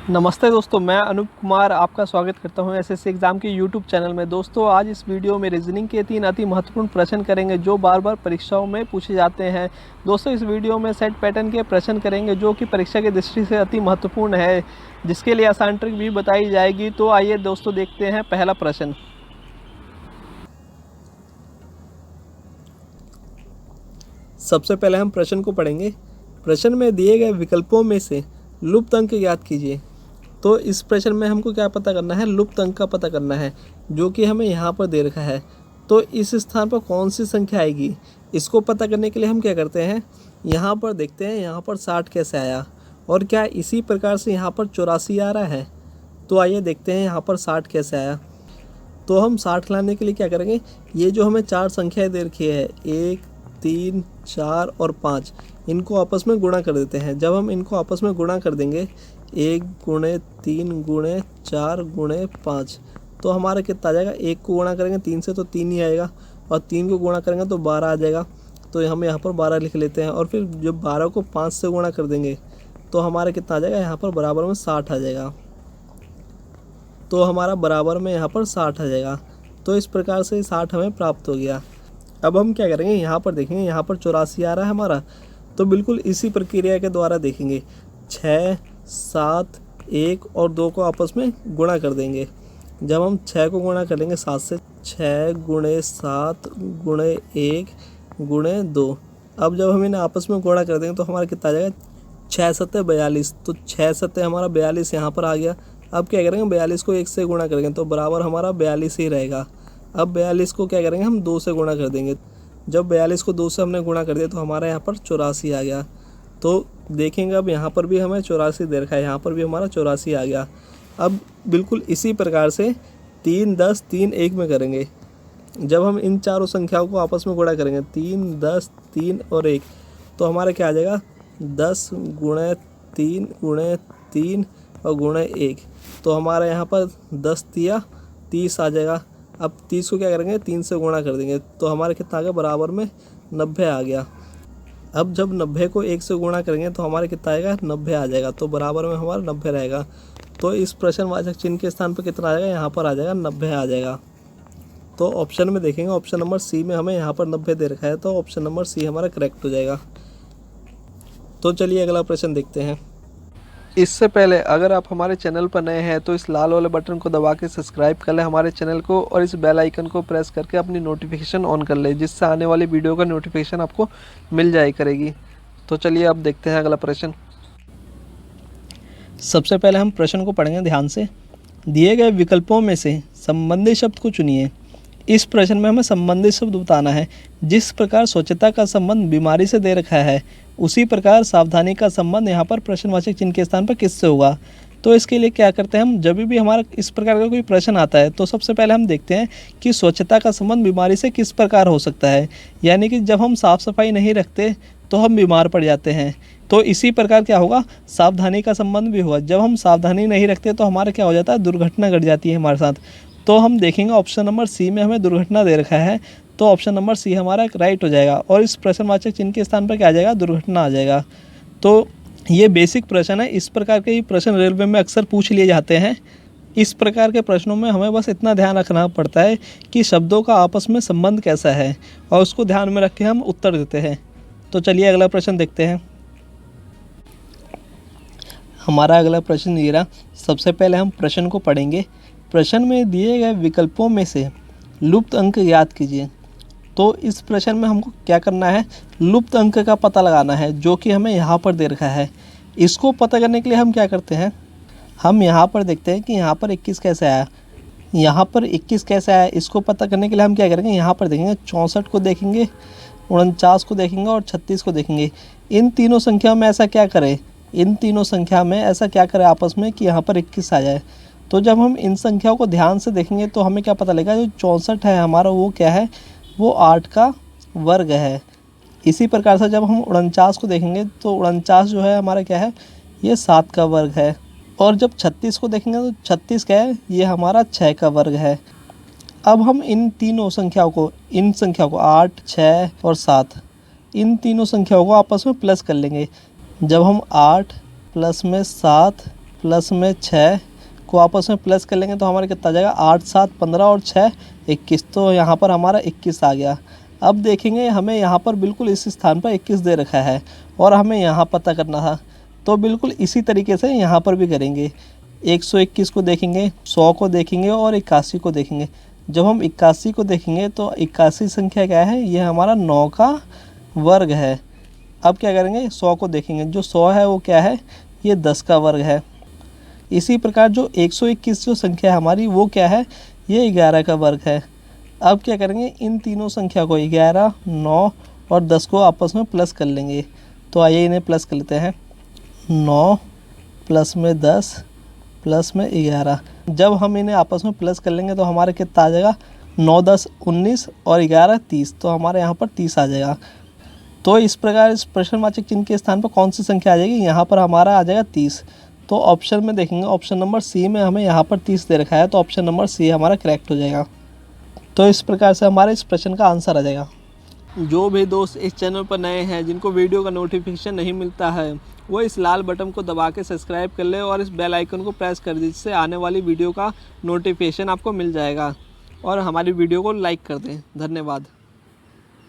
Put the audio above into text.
नमस्ते दोस्तों, मैं अनूप कुमार आपका स्वागत करता हूं एसएससी एग्ज़ाम के यूट्यूब चैनल में। दोस्तों, आज इस वीडियो में रीजनिंग के 3 अति महत्वपूर्ण प्रश्न करेंगे जो बार बार परीक्षाओं में पूछे जाते हैं। दोस्तों, इस वीडियो में सेट पैटर्न के प्रश्न करेंगे जो कि परीक्षा की दृष्टि से अति महत्वपूर्ण है, जिसके लिए आसान ट्रिक भी बताई जाएगी। तो आइए दोस्तों, देखते हैं पहला प्रश्न। सबसे पहले हम प्रश्न को पढ़ेंगे। प्रश्न में दिए गए विकल्पों में से लुप्त अंक ज्ञात कीजिए। तो इस प्रश्न में हमको क्या पता करना है? लुप्त अंक का पता करना है, जो कि हमें यहाँ पर दे रखा है। तो इस स्थान पर कौन सी संख्या आएगी, इसको पता करने के लिए हम क्या करते हैं, यहाँ पर देखते हैं यहाँ पर 60 कैसे आया, और क्या इसी प्रकार से यहाँ पर 84 आ रहा है। तो आइए देखते हैं यहाँ पर 60 कैसे आया। तो हम 60 लाने के लिए क्या करेंगे, ये जो हमें 4 संख्याएँ दे रखी है, 1, 3, 4 और 5, इनको आपस में गुणा कर देते हैं। जब हम इनको आपस में गुणा कर देंगे, 1 गुणे 3 गुणे 4 गुणे 5, तो हमारा कितना आ जाएगा? 1 को गुणा करेंगे 3 से तो 3 ही आएगा, और 3 को गुणा करेंगे तो 12 आ जाएगा। तो हम यहाँ पर 12 लिख लेते हैं, और फिर जब 12 को 5 से गुणा कर देंगे तो हमारा कितना आ जाएगा? यहाँ पर बराबर में 60 आ जाएगा। तो हमारा बराबर में यहाँ पर 60 आ जाएगा। तो इस प्रकार से 60 हमें प्राप्त हो गया। अब हम क्या करेंगे, यहाँ पर देखेंगे, यहाँ पर 84 आ रहा है हमारा, तो बिल्कुल इसी प्रक्रिया के द्वारा देखेंगे। 6, 7, 1 और 2 को आपस में गुणा कर देंगे। जब हम 6 को गुणा कर लेंगे 7 से, 6 गुणे 7 गुणे 1 गुणे 2, अब जब हम इन्हें आपस में गुणा कर देंगे तो हमारा कितना आ जाएगा? 6 सत्ते 42। तो 6 सत्ते हमारा 42 यहाँ पर आ गया। अब क्या करेंगे, 42 को 1 से गुणा करेंगे तो बराबर हमारा 42 ही रहेगा। अब 42 को क्या करेंगे, हम 2 से गुणा कर देंगे। जब 42 को 2 से हमने गुणा कर दिया तो हमारा यहाँ पर 84 आ गया। तो देखेंगे अब यहाँ पर भी हमें 84 दे रखा है, यहाँ पर भी हमारा 84 आ गया। अब बिल्कुल इसी प्रकार से 3, 10, 3, 1 में करेंगे। जब हम इन चारों संख्याओं को आपस में गुणा करेंगे, 3, 10, 3 और 1, तो हमारा क्या आ जाएगा? 10 गुणे 3 गुणे 3 और गुणे 1, तो हमारा यहाँ पर 10 तिया 30 आ जाएगा। अब 30 को क्या करेंगे, 3 से गुणा कर देंगे तो हमारे कितना आ गया? बराबर में 90 आ गया। अब जब 90 को 1 से गुणा करेंगे तो हमारे कितना आएगा? 90 आ जाएगा। तो बराबर में हमारा 90 रहेगा। तो इस प्रश्नवाचक चिन्ह के स्थान पर कितना आ जाएगा? यहाँ पर आ जाएगा 90 आ जाएगा। तो ऑप्शन में देखेंगे, ऑप्शन नंबर सी में हमें यहाँ पर 90 दे रखा है, तो ऑप्शन नंबर सी हमारा करेक्ट हो जाएगा। तो चलिए अगला प्रश्न देखते हैं। इससे पहले अगर आप हमारे चैनल पर नए हैं तो इस लाल वाले बटन को दबा के सब्सक्राइब कर लें हमारे चैनल को, और इस बेल आइकन को प्रेस करके अपनी नोटिफिकेशन ऑन कर लें, जिससे आने वाली वीडियो का नोटिफिकेशन आपको मिल जाया करेगी। तो चलिए अब देखते हैं अगला प्रश्न। सबसे पहले हम प्रश्न को पढ़ेंगे ध्यान से। दिए गए विकल्पों में से संबंधी शब्द को चुनिए। इस प्रश्न में हमें संबंधित शब्द बताना है। जिस प्रकार स्वच्छता का संबंध बीमारी से दे रखा है, उसी प्रकार सावधानी का संबंध यहाँ पर प्रश्नवाचक चिन्ह के स्थान पर किससे होगा। तो इसके लिए क्या करते हैं हम, जब भी हमारा इस प्रकार का कोई प्रश्न आता है तो सबसे पहले हम देखते हैं कि स्वच्छता का संबंध बीमारी से किस प्रकार हो सकता है। यानी कि जब हम साफ़ सफाई नहीं रखते तो हम बीमार पड़ जाते हैं। तो इसी प्रकार क्या होगा, सावधानी का संबंध भी होगा। जब हम सावधानी नहीं रखते तो हमारा क्या हो जाता है, दुर्घटना घट जाती है हमारे साथ। तो हम देखेंगे ऑप्शन नंबर सी में हमें दुर्घटना दे रखा है, तो ऑप्शन नंबर सी हमारा राइट हो जाएगा। और इस प्रश्नवाचक चिन्ह के स्थान पर क्या आ जाएगा? दुर्घटना आ जाएगा। तो ये बेसिक प्रश्न है। इस प्रकार के प्रश्न रेलवे में अक्सर पूछ लिए जाते हैं। इस प्रकार के प्रश्नों में हमें बस इतना ध्यान रखना पड़ता है कि शब्दों का आपस में संबंध कैसा है, और उसको ध्यान में रख के हम उत्तर देते हैं। तो चलिए अगला प्रश्न देखते हैं। हमारा अगला प्रश्न ये रहा। सबसे पहले हम प्रश्न को पढ़ेंगे। प्रश्न में दिए गए विकल्पों में से लुप्त अंक याद कीजिए। तो इस प्रश्न में हमको क्या करना है, लुप्त अंक का पता लगाना है, जो कि हमें यहाँ पर दे रखा है। इसको पता करने के लिए हम क्या करते हैं, हम यहाँ पर देखते हैं कि यहाँ पर 21 कैसे आया, यहाँ पर 21 कैसे आया। इसको पता करने के लिए हम क्या करेंगे, यहाँ पर देखेंगे 64 को देखेंगे, 49 को देखेंगे और 36 को देखेंगे। इन तीनों संख्या में ऐसा क्या करें, इन तीनों संख्या में ऐसा क्या करें आपस में कि यहाँ पर 21 आ जाए। तो जब हम इन संख्याओं को ध्यान से देखेंगे तो हमें क्या पता लगेगा, जो 64 है हमारा वो क्या है, वो 8 का वर्ग है। इसी प्रकार से जब हम 49 को देखेंगे तो 49 जो है हमारा क्या है, ये 7 का वर्ग है। और जब 36 को देखेंगे तो 36 क्या है, ये हमारा 6 का वर्ग है। अब हम इन तीनों संख्याओं को, इन संख्याओं को 8, 6 और 7, इन तीनों संख्याओं को आपस में प्लस कर लेंगे। जब हम 8 प्लस में 7 प्लस में 6 को आपस में प्लस कर लेंगे तो हमारा कितना आ जाएगा 8 7 15 और 6 21। तो यहाँ पर हमारा 21 आ गया। अब देखेंगे हमें यहाँ पर बिल्कुल इस स्थान पर 21 दे रखा है और हमें यहाँ पता करना था, तो बिल्कुल इसी तरीके से यहाँ पर भी करेंगे। 121 को देखेंगे, 100 को देखेंगे और 81 को देखेंगे। जब हम 81 को देखेंगे तो 81 संख्या क्या है, ये हमारा 9 का वर्ग है। अब क्या करेंगे, 100 को देखेंगे, जो 100 है वो क्या है, ये 10 का वर्ग है। इसी प्रकार जो 121 जो संख्या है हमारी वो क्या है, ये 11 का वर्ग है। अब क्या करेंगे, इन तीनों संख्या को 11, 9 और 10 को आपस में प्लस कर लेंगे। तो आइए इन्हें प्लस कर लेते हैं। 9 प्लस में 10 प्लस में 11। जब हम इन्हें आपस में प्लस कर लेंगे तो हमारे कितना आ जाएगा, 9 10 19 और 11 30। तो हमारे यहाँ पर 30 आ जाएगा। तो इस प्रकार इस प्रश्नवाचक चिन्ह के स्थान पर कौन सी संख्या आ जाएगी, यहाँ पर हमारा आ जाएगा 30। तो ऑप्शन में देखेंगे, ऑप्शन नंबर सी में हमें यहाँ पर 30 दे रखा है, तो ऑप्शन नंबर सी हमारा करेक्ट हो जाएगा। तो इस प्रकार से हमारे इस प्रश्न का आंसर आ जाएगा। जो भी दोस्त इस चैनल पर नए हैं, जिनको वीडियो का नोटिफिकेशन नहीं मिलता है, वो इस लाल बटन को दबा के सब्सक्राइब कर ले और इस बेल आइकन को प्रेस कर दे, जिससे आने वाली वीडियो का नोटिफिकेशन आपको मिल जाएगा। और हमारी वीडियो को लाइक कर दें। धन्यवाद।